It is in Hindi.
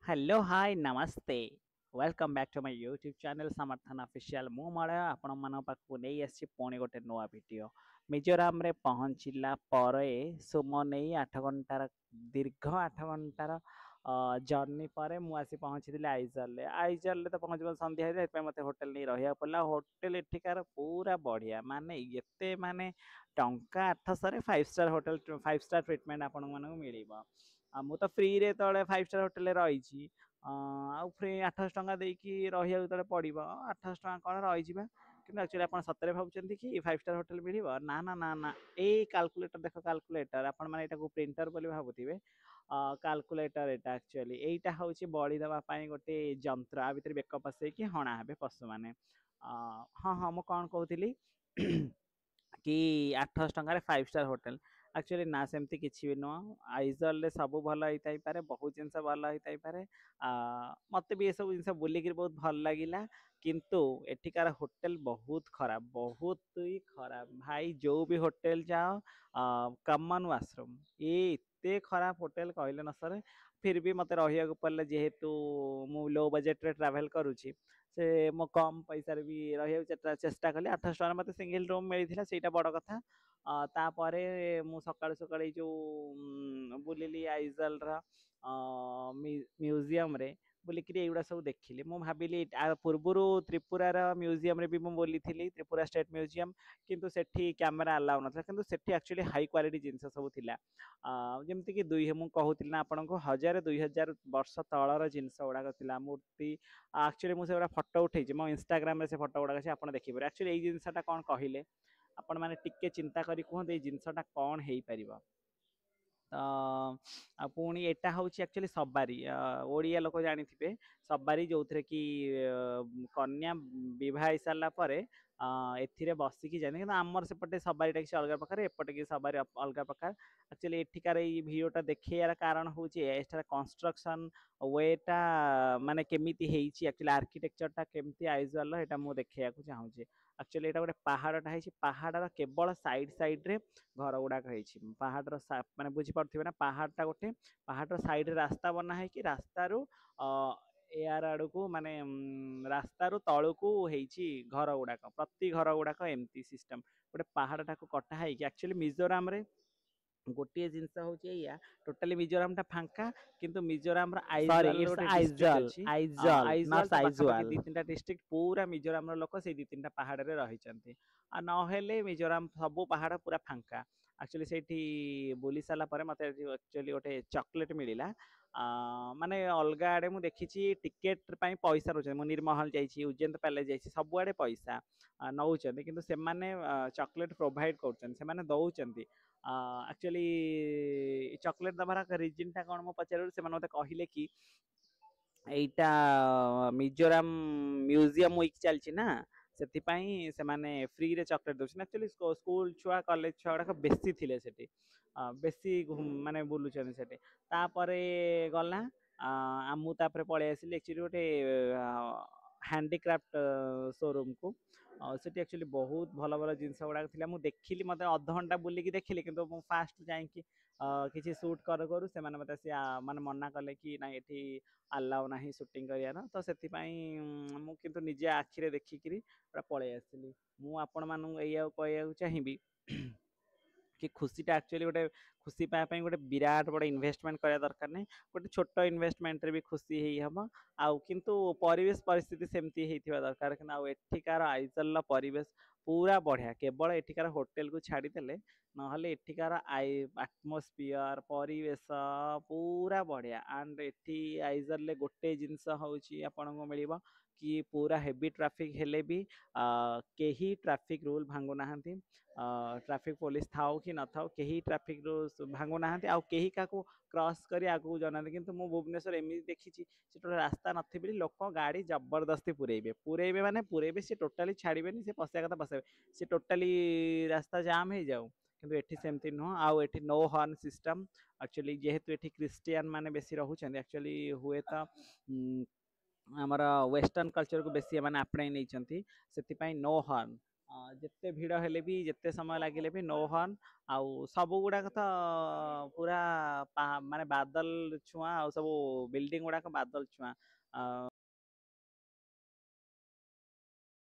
हेलो हाय नमस्ते welcome back to my YouTube channel Samarthan official मु मलय आपण मन पाखु नहीं आसी पुणी गोटे नुआ वीडियो मिजोराम रे पहुँचला परे सुमो नहीं 8 घंटार दीर्घ 8 घंटार जर्नी पर मुझे पहुँची आइजल तो पहुँच संध्या मत होटेल नहीं रहा पड़ा होटेल एठिकार पूरा बढ़िया माने ये माने टंका 800 5 स्टार होटेल 5 स्टार ट्रिटमेंट आपण मानक मिल मु तो फ्री रे तले 5 स्टार होटेल रही फ्री 800 टंका देकी रही पड़ो 800 टंका कौन रही कि एक्चुअली आप सतरे भावुं कि 5 स्टार होटेल मिल ना ना ना ना ये काल्कुलेटर देख काल्कुलेटर आपण मैंने प्रिंटर बोली भावुवे काल्कुलेटर एटा एक्चुअली एटा हूँ बड़ी दवापाई गोटे जंत्र आ भर बेक पसैकी हणा हे पशु मैंने हाँ हाँ मुझे कौन कहती कि 800 टंकार 5 स्टार होटेल एक्चुअली ना सेमती किसी भी नुह आइजल सब भल होता पारे बहुत जिनस भल होता पारे मत भी ये सब जिन बुलिक बहुत भल लगिला किंतु एठिकार होटेल बहुत खराब बहुत ही खराब भाई जो भी होटेल जाओ कमन वाशरूम ये एते खराब होटेल कहले न सर फिर भी मत रहा पड़े जेहेतु मु लो बजेट रे ट्रैवल करुँची से मो कम पैसा भी रहा चेष्टा कली 800 टका मत सिंगल रूम मिलता से बड़ कथा तापर मु सका सका जो बुलिली आइजल म्यूजियम रे बुलिकी एगुड़ा सब देखिली मु भाविली पूर्वर त्रिपुरार म्यूजियम रे भी मु बोली त्रिपुरा स्टेट म्यूजियम किंतु सेठी कैमेरा अलाउ ना किंतु सेठी एक्चुअली हाई क्वालिटी जिनस सब थिला जमती कि दुई मु कहूली ना आपन को 1000 वर्ष तलर जिनस गुड़ाक थिला मूर्ति एक्चुअली मुझे फटो उठे मो इंस्टाग्राम रे से फटो गुड़ाक अच्छे आप देखिए एक्चुअली ये जिनसा कौन कहले आपण मैंने टिके चिंता करी कहते ये जिनसटा कौन हो पार पुणी एटा हूँ एक्चुअली सबारी ओडिया लोक जानी सबारी जो थे कि कन्या विवाह हो सारा पर एथिरे बसिकी जाने कि आमर सेपटे सबारीटा किसी अलग प्रकार एपटे कि सबारी अलग प्रकार एक्चुअली एठिकार भिडियोटा देखार कारण हूँ कंस्ट्रक्शन वेटा माने केमिति हेची एक्चुअली आर्किटेक्चरटा केमती आइजल एटा मु देखा चाहूँगी एक्चुअली एटा गोटे पहाड़टा है पहाड़र केवल साइड साइड रे घर गुड़ाक पहाड़ माने बुझीपे ना पहाड़टा गोटे पहाड़ साइड रास्ता बना है कि रास्तार एयार आड़ को माने रास्तार तलू को घर गुड़ाक प्रति घर गुड़ाक एमती सिस्टम गोटे पहाड़टा को कटा है कि एक्चुअली मिजोराम रे गोटे जिनस हूँ या टोटाली मिजोराम टा फांका किंतु मिजोराम Sorry, आइजल it's गोटे डिस्ट्रिक्ट Aizal, अच्छी Aizal, आइजल not तो पाखापाखि Aizwal. दी तीन डिस्ट्रिक्ट पूरा मिजोराम लोक से दी तीन पहाड़ रे रही नहेले मिजोराम सब पहाड़ पूरा फांका एक्चुअली से बुली सारा मत एक्चुअली गोटे चॉकलेट मिलला माने अलग आड़े मुझे देखी टिकेट पैसा रोच निर्महल जाइए उज्जैन पैलेस जाइए सबुआड़े पैसा नौ कि चॉकलेट प्रोवाइड कर दौरान एक्चुअली चॉकलेट दबार रिजन टा कौन मो पचार से मत कहले कि एटा मिजोराम म्यूजियम वीक चलची ना से फ्री रे चॉकलेट दौरान एक्चुअली स्कूल छुआ कॉलेज छुआ गुड़ाक बेसी थिले सेठी बेसी माने बुलुचन सेठी तापरे गला आमु तापरे पळे आसिली एक्चुअली गोटे हैंडीक्राफ्ट शोरूम को सेठी एक्चुअली बहुत भल भल जिनस गुड़ाक थिला मु देखिली मते अध घंटा बुलिकी देखिली किंतु मु फास्ट जाइकी किसी शूट करू करू से मते माने मना कले कि ना एठी अलाउ ना सुटिंग करार तो से मुझे निजे आखिरे देखिकी पलि आसली मुझे कह चाहिए कि खुशीटा एक्चुअली गोटे खुशी पाइबा गोटे विराट बड़ इन्वेस्टमेंट करा दरकार नहीं गोटे छोट इन्वेस्टमेंट रे भी खुशी हम आउ किंतु परिवेश परिस्थिति सेमती होता दरकार कि एठिकार आइजल परिवेश पूरा बढ़िया केवल एठिकार होटेल को छाड़देले ना एठिकार आटमोस्फियर परिवेश पूरा बढ़िया एंड एठी आइजल गोटे जिनस हूँ आपन को मिल कि पूरा हेवी ट्रैफिक हेले भी केही ट्रैफिक रूल भांगु ना ट्रैफिक पुलिस थाओ कि न थाओ कहीं ट्रैफिक रूल्स भांगु ना आउ कहीं क्या क्रॉस कर आगू जाना किंतु मु भुवनेश्वर एमती देखी से टोटल रास्ता नथि लोक गाड़ी जबरदस्ती पुरेबे पुरेबे माने पुरेबे से टोटाली छाड़बेनि से पशिया कथा पशेबे से टोटाली रास्ता जाम हो जाऊ किंतु एठी सेमती नुह आउ एठी नो हॉर्न सिस्टम एक्चुअली जेहेतु एठी क्रिश्चियन माने बेसी रहउछन एक्चुअली हुए त आमर वेस्टर्न कल्चर को बेसी माने आपणाई नहीं नो हॉर्न ଯେତେ ଭିଡ଼ ହେଲେ ବି ଯେତେ ସମୟ ଲାଗିଲେ ବି नो हॉर्न ଆଉ ସବୁ ଗୁଡ଼ାକ ତ ପୁରା ମାନେ ବାଦଲ ଛୁଆଁ ଆଉ ସବୁ ବିଲ୍ଡିଂ ଗୁଡ଼ାକ ବାଦଲ ଛୁଆଁ।